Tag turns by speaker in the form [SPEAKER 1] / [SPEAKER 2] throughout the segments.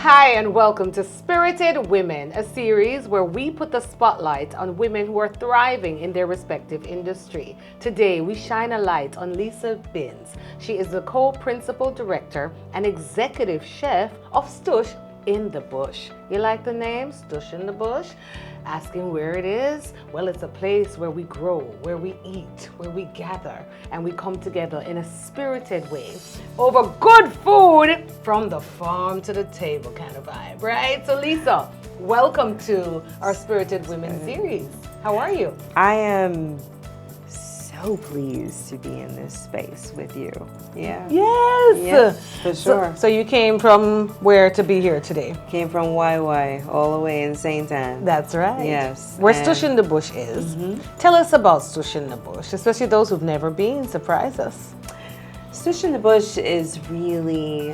[SPEAKER 1] Hi, and welcome to Spirited Women, a series where we put the spotlight on women who are thriving in their respective industry. Today, we shine a light on Lisa Binns. She is the co-principal director and executive chef of Stush in the Bush. You like the name, Stush in the Bush? Asking where it is? Well, it's a place where we grow, where we eat, where we gather, and we come together in a spirited way over good food from the farm to the table kind of vibe, right? So Lisa, welcome to our Spirited Women series. How are you?
[SPEAKER 2] I am so pleased to be in this space with you. Yeah.
[SPEAKER 1] Yes,
[SPEAKER 2] for sure.
[SPEAKER 1] So you came from where to be here today?
[SPEAKER 2] Came from YY all the way in St. Anne.
[SPEAKER 1] That's right.
[SPEAKER 2] Yes.
[SPEAKER 1] Where Stush in the Bush is. Tell us about Stush in the Bush, especially those who've never been. Surprise us.
[SPEAKER 2] Stush in the Bush is really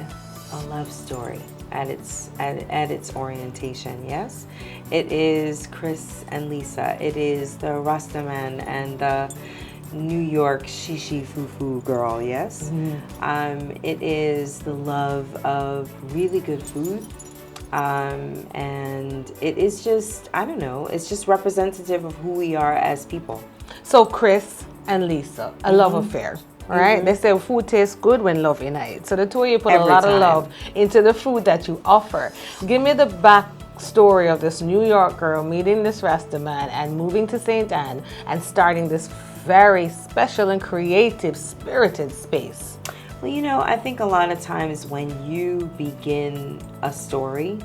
[SPEAKER 2] a love story at its orientation. Yes, it is Chris and Lisa. It is the Rastaman and the New York shishi fufu girl. Yes, it is the love of really good food, and it is just, I don't know, it's just representative of who we are as people.
[SPEAKER 1] So Chris and Lisa, a love affair. All right, they say food tastes good when love unites. So the two of you put a lot of love into the food that you offer. Give me the backstory of this New York girl meeting this Rastaman and moving to St. Anne and starting this very special and creative, spirited space.
[SPEAKER 2] Well, you know, I think a lot of times when you begin a story,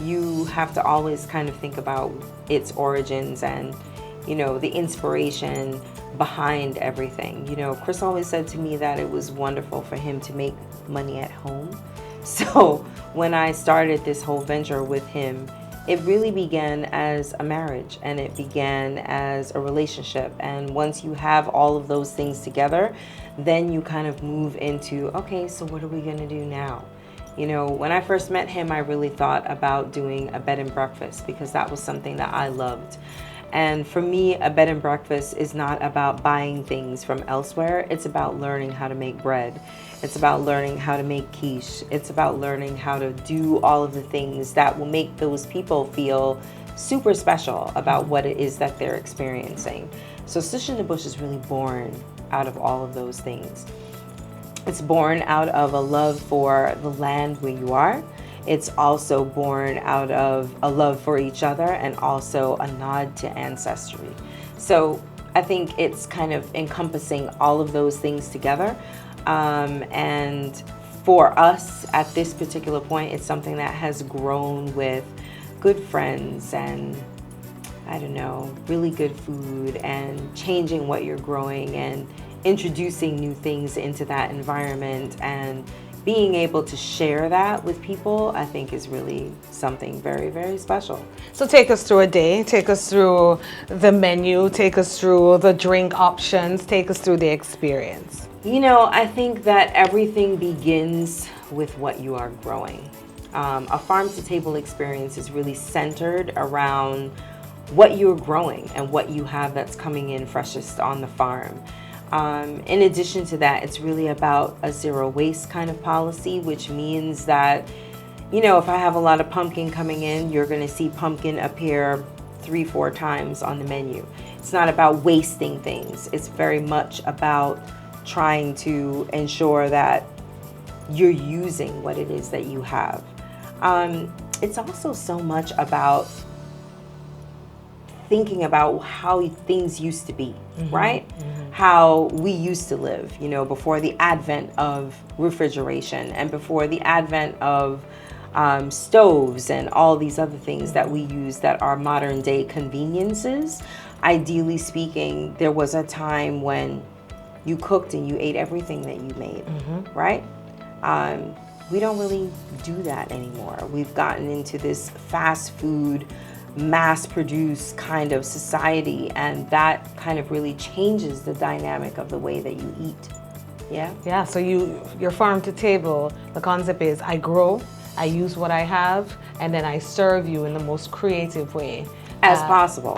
[SPEAKER 2] you have to always kind of think about its origins and, you know, the inspiration behind everything. You know, Chris always said to me that it was wonderful for him to make money at home. So when I started this whole venture with him, it really began as a marriage and it began as a relationship. And once you have all of those things together, then you kind of move into, okay, so what are we going to do now? You know, when I first met him, I really thought about doing a bed and breakfast because that was something that I loved. And for me, a bed and breakfast is not about buying things from elsewhere. It's about learning how to make bread. It's about learning how to make quiche. It's about learning how to do all of the things that will make those people feel super special about what it is that they're experiencing. So Stush in the Bush is really born out of all of those things. It's born out of a love for the land where you are. It's also born out of a love for each other and also a nod to ancestry. So I think it's kind of encompassing all of those things together. And for us at this particular point, it's something that has grown with good friends and, I don't know, really good food and changing what you're growing and introducing new things into that environment and being able to share that with people, I think is really something very, very special.
[SPEAKER 1] So take us through a day, take us through the menu, take us through the drink options, take us through the experience.
[SPEAKER 2] You know, I think that everything begins with what you are growing. A farm to table experience is really centered around what you're growing and what you have that's coming in freshest on the farm. In addition to that, it's really about a zero waste kind of policy, which means that, you know, if I have a lot of pumpkin coming in, you're going to see pumpkin appear 3-4 times on the menu. It's not about wasting things. It's very much about trying to ensure that you're using what it is that you have. It's also so much about thinking about how things used to be, right? How we used to live, you know, before the advent of refrigeration and before the advent of stoves and all these other things that we use that are modern day conveniences. Ideally speaking, there was a time when you cooked and you ate everything that you made, right? We don't really do that anymore. We've gotten into this fast food, mass-produced kind of society, and that kind of really changes the dynamic of the way that you eat. Yeah,
[SPEAKER 1] so your farm to table, the concept is I grow, I use what I have, and then I serve you in the most creative way
[SPEAKER 2] as possible.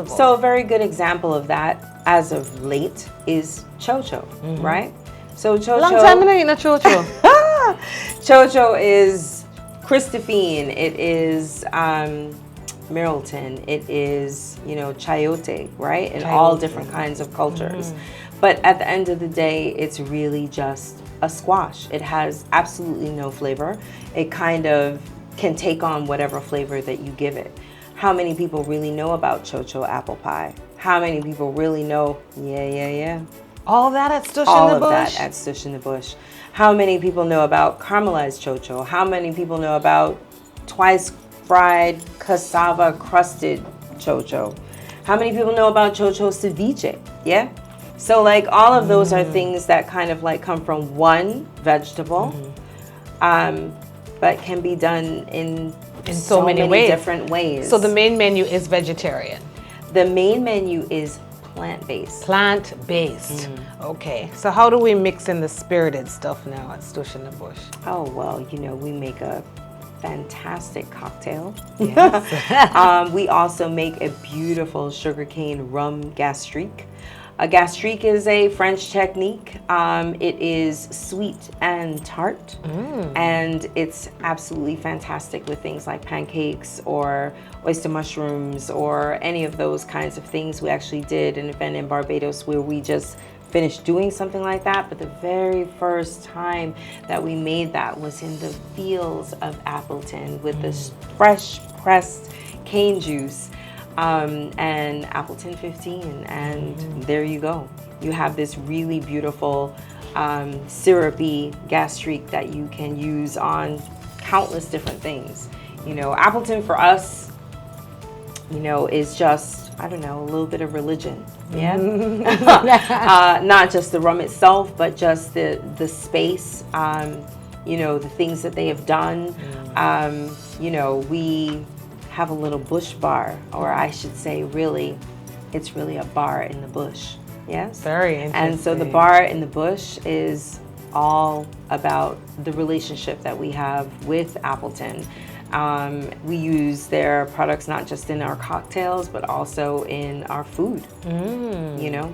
[SPEAKER 2] So a very good example of that as of late is chocho, right? So chocho,
[SPEAKER 1] long time I ain't a chocho.
[SPEAKER 2] chocho is Christophine, it is Middleton, it is, chayote, right? In all different kinds of cultures. But at the end of the day, it's really just a squash. It has absolutely no flavor. It kind of can take on whatever flavor that you give it. How many people really know about chocho apple pie? How many people really know,
[SPEAKER 1] All that at Stush
[SPEAKER 2] all
[SPEAKER 1] in
[SPEAKER 2] of
[SPEAKER 1] the Bush?
[SPEAKER 2] that at Stush in the Bush? How many people know about caramelized chocho? How many people know about twice fried cassava crusted chocho? How many people know about chocho ceviche? Yeah? So like all of those are things that kind of like come from one vegetable, but can be done in so many
[SPEAKER 1] ways.
[SPEAKER 2] different ways.
[SPEAKER 1] So the main menu is vegetarian.
[SPEAKER 2] The main menu is plant-based.
[SPEAKER 1] Plant-based. Okay. So how do we mix in the spirited stuff now at Stush in the Bush?
[SPEAKER 2] Oh, well, we make a fantastic cocktail.
[SPEAKER 1] Yes.
[SPEAKER 2] We also make a beautiful sugarcane rum gastrique. A gastrique is a French technique. It is sweet and tart, and it's absolutely fantastic with things like pancakes or oyster mushrooms or any of those kinds of things. We actually did an event in Barbados where we just finished doing something like that, but the very first time that we made that was in the fields of Appleton with this fresh pressed cane juice. And Appleton 15, and there you go. You have this really beautiful syrupy gastrique that you can use on countless different things. Appleton for us, is just, I don't know, a little bit of religion. Yeah. Not just the rum itself, but just the space, the things that they have done. We have a little bush bar, or I should say really, it's really a bar in the bush. Yes?
[SPEAKER 1] Very interesting.
[SPEAKER 2] And so the bar in the bush is all about the relationship that we have with Appleton. We use their products not just in our cocktails, but also in our food.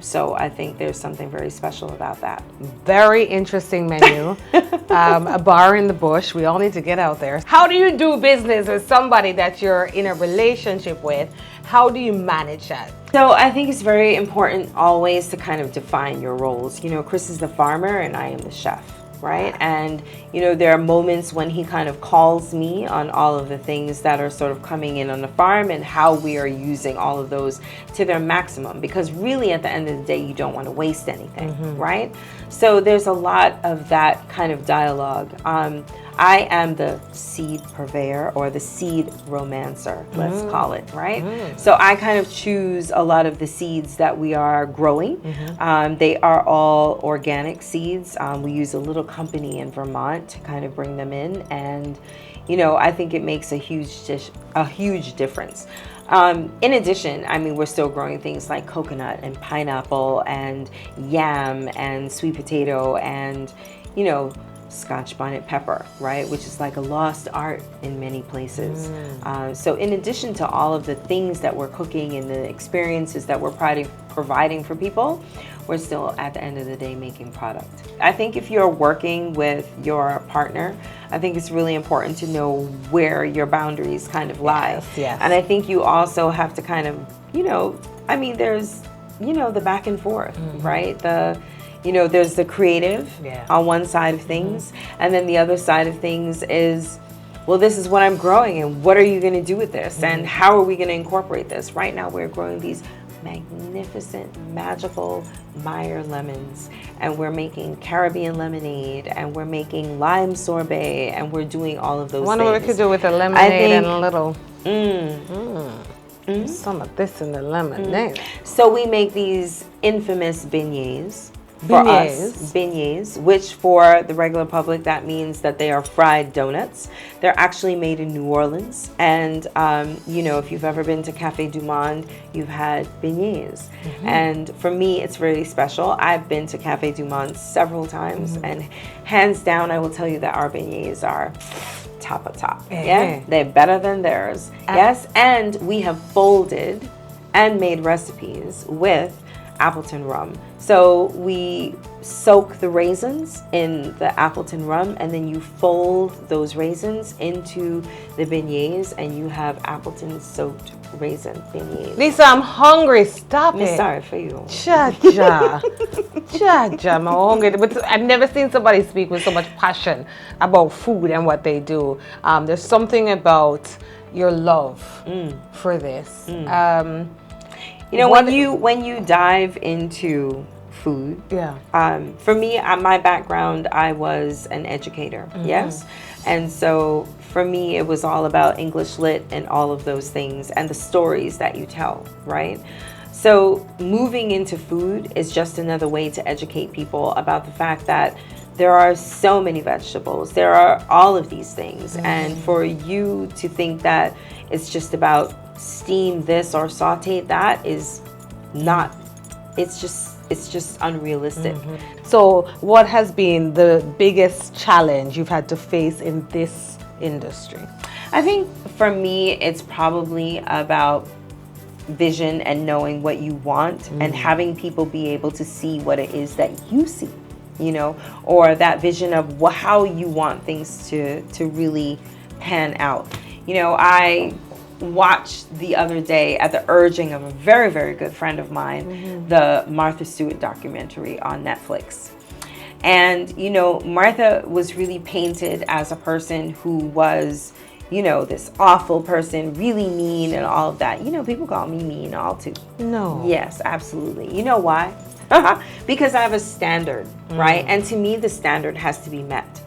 [SPEAKER 2] So I think there's something very special about that.
[SPEAKER 1] Very interesting menu. A bar in the bush. We all need to get out there. How do you do business with somebody that you're in a relationship with? How do you manage that?
[SPEAKER 2] So I think it's very important always to kind of define your roles. Chris is the farmer and I am the chef, right? And, there are moments when he kind of calls me on all of the things that are sort of coming in on the farm and how we are using all of those to their maximum. Because really at the end of the day, you don't want to waste anything, right? So there's a lot of that kind of dialogue. I am the seed purveyor or the seed romancer, let's call it, right? So I kind of choose a lot of the seeds that we are growing. They are all organic seeds. We use a little company in Vermont to kind of bring them in, and I think it makes a huge difference. In addition, we're still growing things like coconut and pineapple and yam and sweet potato and Scotch bonnet pepper, right? Which is like a lost art in many places. So in addition to all of the things that we're cooking and the experiences that we're providing for people, we're still at the end of the day making product. I think if you're working with your partner, I think it's really important to know where your boundaries kind of lie.
[SPEAKER 1] Yes.
[SPEAKER 2] And I think you also have to kind of, there's, the back and forth, right? There's the creative on one side of things, and then the other side of things is, well, this is what I'm growing, and what are you going to do with this, and how are we going to incorporate this? Right now, we're growing these magnificent, magical Meyer lemons, and we're making Caribbean lemonade, and we're making lime sorbet, and we're doing all of those things.
[SPEAKER 1] I wonder what we could do with a lemonade and a little some of this in the lemonade.
[SPEAKER 2] So we make these infamous beignets. For us, beignets, which for the regular public, that means that they are fried donuts. They're actually made in New Orleans. And, if you've ever been to Café du Monde, you've had beignets. And for me, it's really special. I've been to Café du Monde several times. And hands down, I will tell you that our beignets are top of top. Yeah, they're better than theirs. Yes, and we have folded and made recipes with Appleton rum. So we soak the raisins in the Appleton rum, and then you fold those raisins into the beignets, and you have Appleton soaked raisin beignets.
[SPEAKER 1] Lisa, I'm hungry. Stop
[SPEAKER 2] I'm
[SPEAKER 1] it.
[SPEAKER 2] sorry for you.
[SPEAKER 1] Cha-cha. Cha-cha, I'm hungry. But I've never seen somebody speak with so much passion about food and what they do. There's something about your love for this.
[SPEAKER 2] You know, when you dive into food, for me, my background, I was an educator, yes, and so for me, it was all about English lit and all of those things and the stories that you tell, right? So moving into food is just another way to educate people about the fact that there are so many vegetables, there are all of these things, and for you to think that it's just about steam this or saute that is not, it's just unrealistic.
[SPEAKER 1] So what has been the biggest challenge you've had to face in this industry?
[SPEAKER 2] I think for me, it's probably about vision and knowing what you want and having people be able to see what it is that you see, you know, or that vision of how you want things to really pan out. You know, I watched the other day, at the urging of a very, very good friend of mine, the Martha Stewart documentary on Netflix. And, you know, Martha was really painted as a person who was, you know, this awful person, really mean and all of that. You know, people call me mean all too.
[SPEAKER 1] No.
[SPEAKER 2] Yes, absolutely. You know why? Because I have a standard, right? And to me, the standard has to be met.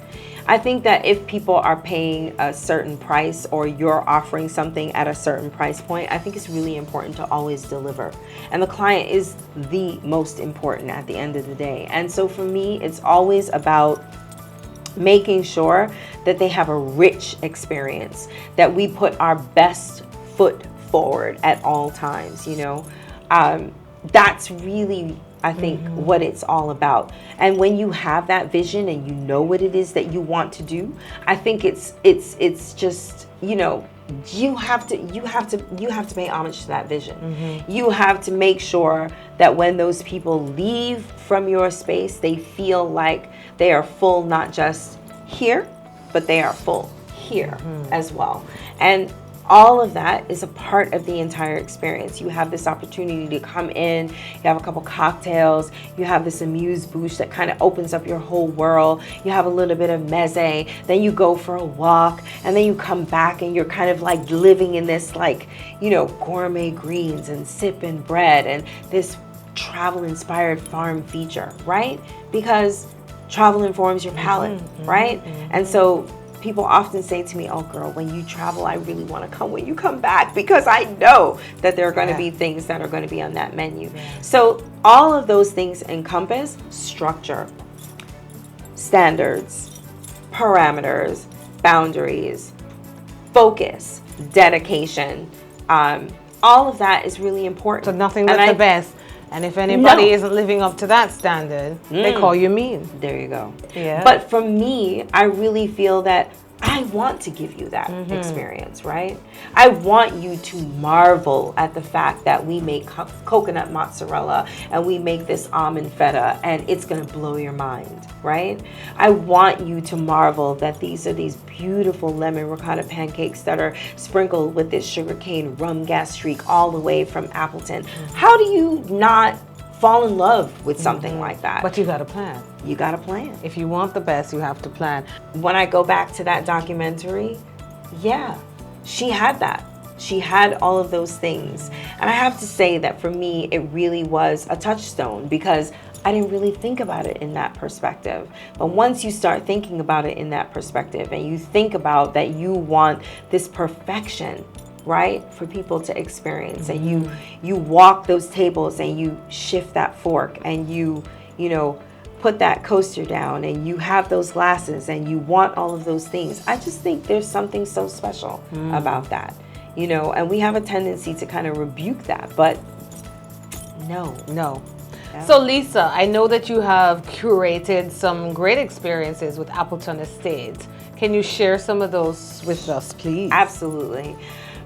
[SPEAKER 2] I think that if people are paying a certain price or you're offering something at a certain price point, I think it's really important to always deliver. And the client is the most important at the end of the day. And so for me, it's always about making sure that they have a rich experience, that we put our best foot forward at all times, you know. That's really, I think, what it's all about. And when you have that vision and you know what it is that you want to do, I think it's just, you know, you have to pay homage to that vision. You have to make sure that when those people leave from your space, they feel like they are full, not just here, but they are full here as well. And all of that is a part of the entire experience. You have this opportunity to come in, you have a couple cocktails, you have this amuse-bouche that kind of opens up your whole world, you have a little bit of meze, then you go for a walk, and then you come back and you're kind of like living in this, like, you know, gourmet greens and sipping bread and this travel-inspired farm feature, right? Because travel informs your palate, right? And so people often say to me, oh girl, when you travel, I really want to come when you come back, because I know that there are going to be things that are going to be on that menu. So all of those things encompass structure, standards, parameters, boundaries, focus, dedication. All of that is really important.
[SPEAKER 1] So nothing but the best. And if anybody isn't living up to that standard, they call you mean.
[SPEAKER 2] There you go.
[SPEAKER 1] Yeah.
[SPEAKER 2] But for me, I really feel that I want to give you that experience, right? I want you to marvel at the fact that we make coconut mozzarella and we make this almond feta and it's going to blow your mind, right? I want you to marvel that these are these beautiful lemon ricotta pancakes that are sprinkled with this sugarcane rum gastrique all the way from Appleton. How do you not fall in love with something like that?
[SPEAKER 1] But you got to plan.
[SPEAKER 2] You got to plan.
[SPEAKER 1] If you want the best, you have to plan.
[SPEAKER 2] When I go back to that documentary, yeah, she had that. She had all of those things. And I have to say that for me, it really was a touchstone, because I didn't really think about it in that perspective. But once you start thinking about it in that perspective, and you think about that you want this perfection, right, for people to experience, and you walk those tables and you shift that fork and you know, put that coaster down and you have those glasses and you want all of those things. I just think there's something so special about that, you know, and we have a tendency to kind of rebuke that, but no. Yeah.
[SPEAKER 1] So Lisa, I know that you have curated some great experiences with Appleton Estates. Can you share some of those with us, please?
[SPEAKER 2] Absolutely.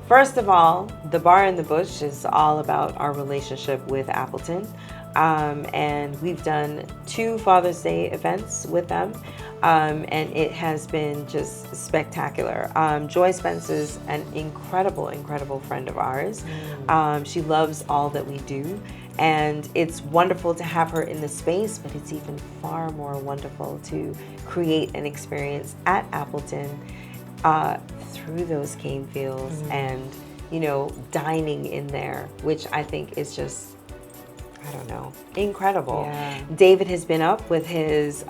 [SPEAKER 2] First of all, the Bar in the Bush is all about our relationship with Appleton. And we've done 2 Father's Day events with them. And it has been just spectacular. Joy Spence is an incredible friend of ours. She loves all that we do. And it's wonderful to have her in the space, but it's even far more wonderful to create an experience at Appleton through those cane fields and, you know, dining in there, which I think is just, I don't know, incredible. Yeah. David has been up with his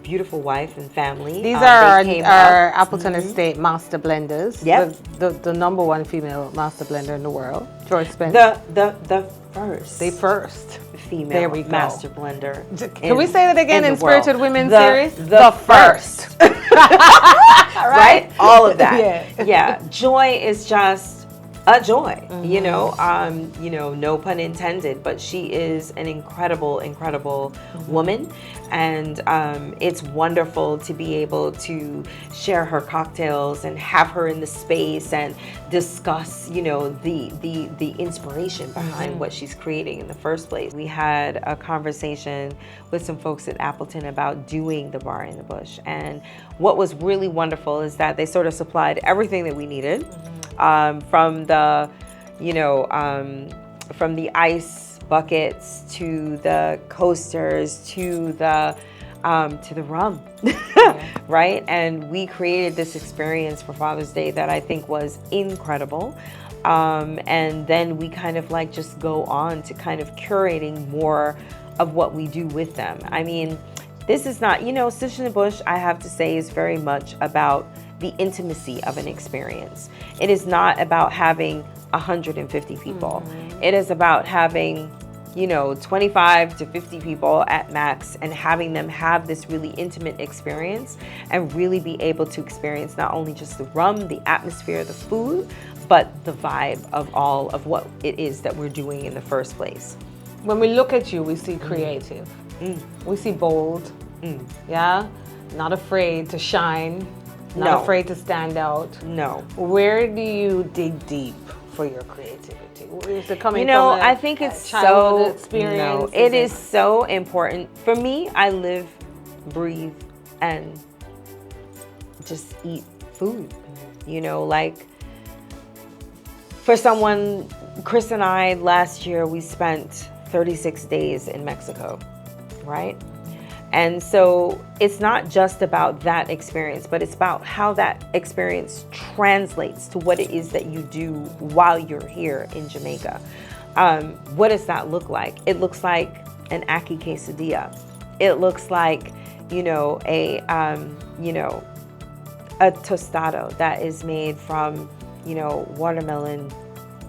[SPEAKER 2] beautiful wife and family.
[SPEAKER 1] These are our Appleton Estate master blenders.
[SPEAKER 2] Yep.
[SPEAKER 1] The number 1 female master blender in the world. Joy Spence.
[SPEAKER 2] The first.
[SPEAKER 1] The first
[SPEAKER 2] female master blender.
[SPEAKER 1] Can we say that again in Spirited Women series?
[SPEAKER 2] The first. Right? All of that. Yeah. Joy is just a joy, you know, no pun intended, but she is an incredible woman. And it's wonderful to be able to share her cocktails and have her in the space and discuss, you know, the inspiration behind what she's creating in the first place. We had a conversation with some folks at Appleton about doing the bar in the bush. And what was really wonderful is that they sort of supplied everything that we needed. From the, you know, from the ice buckets to the coasters to the rum, right? And we created this experience for Father's Day that I think was incredible. And then we kind of like just go on to kind of curating more of what we do with them. I mean, this is not, you know, Stush in the Bush, I have to say, is very much about the intimacy of an experience. It is not about having 150 people. It is about having, you know, 25 to 50 people at max and having them have this really intimate experience and really be able to experience not only just the rum, the atmosphere, the food, but the vibe of all of what it is that we're doing in the first place.
[SPEAKER 1] When we look at you, we see creative. We see bold. Yeah? Not afraid to shine. Not afraid to stand out.
[SPEAKER 2] No.
[SPEAKER 1] Where do you dig deep for your creativity? Is it coming
[SPEAKER 2] from
[SPEAKER 1] I
[SPEAKER 2] think it's so experience? No, it is so important. For me, I live, breathe, and just eat food. You know, like for someone, Chris and I, last year, we spent 36 days in Mexico, right? And so it's not just about that experience, but it's about how that experience translates to what it is that you do while you're here in Jamaica. What does that look like? It looks like an ackee quesadilla. It looks like, you know, a tostado that is made from, you know, watermelon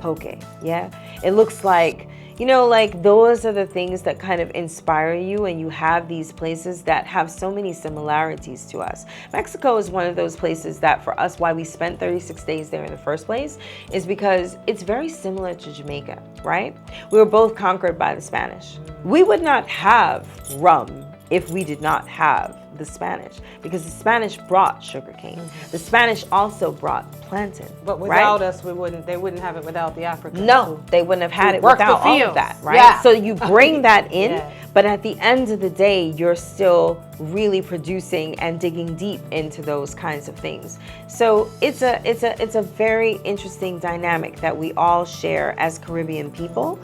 [SPEAKER 2] poke. Yeah. It looks like, you know, like those are the things that kind of inspire you, and you have these places that have so many similarities to us. Mexico is one of those places that for us, why we spent 36 days there in the first place, is because it's very similar to Jamaica, right? We were both conquered by the Spanish. We would not have rum if we did not have the Spanish, because the Spanish brought sugarcane. The Spanish also brought plantain.
[SPEAKER 1] But without us, they wouldn't have it without the Africans.
[SPEAKER 2] No, they wouldn't have had it without all of that, right? Yeah. So you bring that in, but at the end of the day, you're still really producing and digging deep into those kinds of things. So it's a very interesting dynamic that we all share as Caribbean people.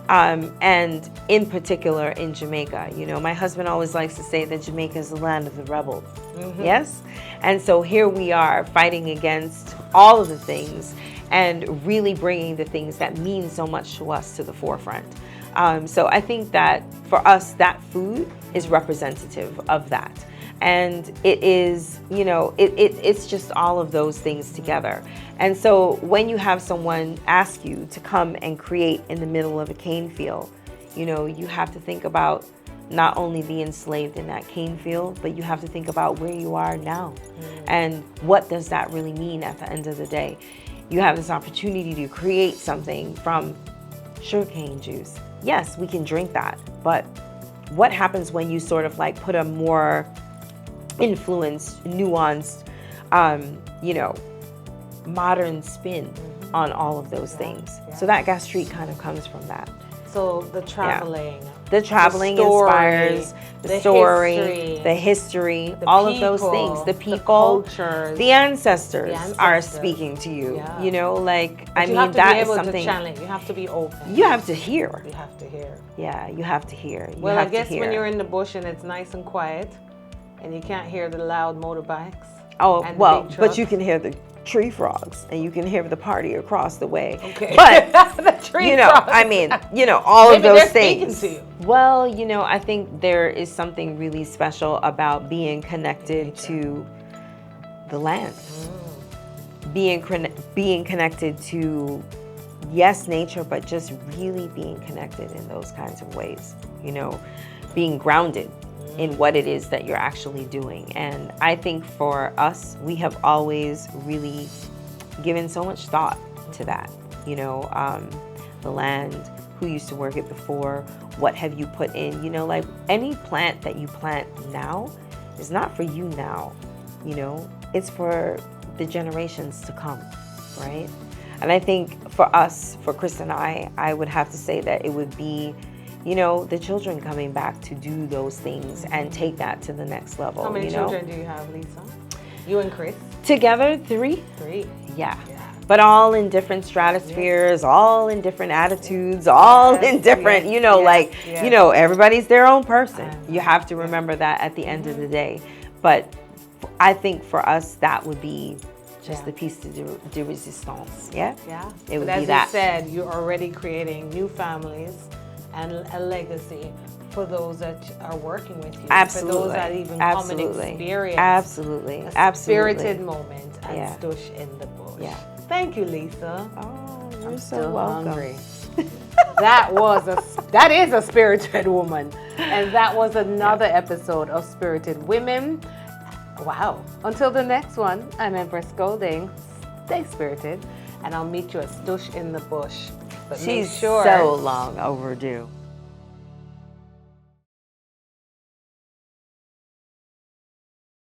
[SPEAKER 2] And in particular in Jamaica. You know, my husband always likes to say that Jamaica is the land of the rebels. Yes? And so here we are fighting against all of the things and really bringing the things that mean so much to us to the forefront. So I think that for us, that food is representative of that. And it is, you know, it's just all of those things together. And so when you have someone ask you to come and create in the middle of a cane field, you know, you have to think about not only the enslaved in that cane field, but you have to think about where you are now. And what does that really mean at the end of the day? You have this opportunity to create something from sugarcane juice. Yes, we can drink that, but what happens when you sort of like put a more influenced, nuanced, you know, modern spin on all of those things. So that gastrique kind of comes from that.
[SPEAKER 1] So the traveling.
[SPEAKER 2] The traveling inspires the story, the history, all of those things. The people,
[SPEAKER 1] cultures,
[SPEAKER 2] the ancestors are speaking to you.
[SPEAKER 1] Yeah.
[SPEAKER 2] You know, like,
[SPEAKER 1] But
[SPEAKER 2] I mean,
[SPEAKER 1] you have to
[SPEAKER 2] that
[SPEAKER 1] be
[SPEAKER 2] is
[SPEAKER 1] able
[SPEAKER 2] something.
[SPEAKER 1] to challenge. You have to be open.
[SPEAKER 2] You have to hear.
[SPEAKER 1] You have to hear.
[SPEAKER 2] Yeah, you have to hear. You
[SPEAKER 1] Well,
[SPEAKER 2] have
[SPEAKER 1] I guess
[SPEAKER 2] to hear.
[SPEAKER 1] when you're in the bush and it's nice and quiet, and you can't hear the loud motorbikes.
[SPEAKER 2] Oh,
[SPEAKER 1] and
[SPEAKER 2] well,
[SPEAKER 1] the big
[SPEAKER 2] but you
[SPEAKER 1] trucks.
[SPEAKER 2] can hear the tree frogs, and you can hear the party across the way.
[SPEAKER 1] Okay.
[SPEAKER 2] But
[SPEAKER 1] the tree
[SPEAKER 2] you know,
[SPEAKER 1] frogs.
[SPEAKER 2] I mean, you know, all
[SPEAKER 1] Maybe
[SPEAKER 2] of those
[SPEAKER 1] they're speaking
[SPEAKER 2] things.
[SPEAKER 1] to you.
[SPEAKER 2] Well, you know, I think there is something really special about being connected to the land. Being connected to, yes, nature, but just really being connected in those kinds of ways. You know, being grounded in what it is that you're actually doing. And I think for us, we have always really given so much thought to that. You know, the land, who used to work it before, what have you put in? You know, like any plant that you plant now is not for you now, you know, it's for the generations to come, right? And I think for us, for Chris and I would have to say that it would be, you know, the children coming back to do those things and take that to the next level.
[SPEAKER 1] How many
[SPEAKER 2] you know?
[SPEAKER 1] children do you have, Lisa? You and Chris?
[SPEAKER 2] Together, 3.
[SPEAKER 1] 3.
[SPEAKER 2] Yeah. But all in different stratospheres, all in different attitudes, all in different, you know, you know, everybody's their own person. You have to remember that at the end of the day. But I think for us, that would be just the piece de resistance. Yeah?
[SPEAKER 1] Yeah.
[SPEAKER 2] It would
[SPEAKER 1] but
[SPEAKER 2] be
[SPEAKER 1] as
[SPEAKER 2] that.
[SPEAKER 1] you said, you're already creating new families and a legacy for those that are working with you.
[SPEAKER 2] Absolutely.
[SPEAKER 1] For those that even come and experience
[SPEAKER 2] Absolutely.
[SPEAKER 1] a spirited moment at Stush in the Bush.
[SPEAKER 2] Yeah.
[SPEAKER 1] Thank you, Lisa.
[SPEAKER 2] Oh, you're
[SPEAKER 1] I'm
[SPEAKER 2] so
[SPEAKER 1] still
[SPEAKER 2] welcome.
[SPEAKER 1] hungry. That is a spirited woman. And that was another episode of Spirited Women. Wow. Until the next one, I'm Empress Golding. Stay spirited. And I'll meet you at Stush in the Bush. But
[SPEAKER 2] She's
[SPEAKER 1] make sure
[SPEAKER 2] so long overdue.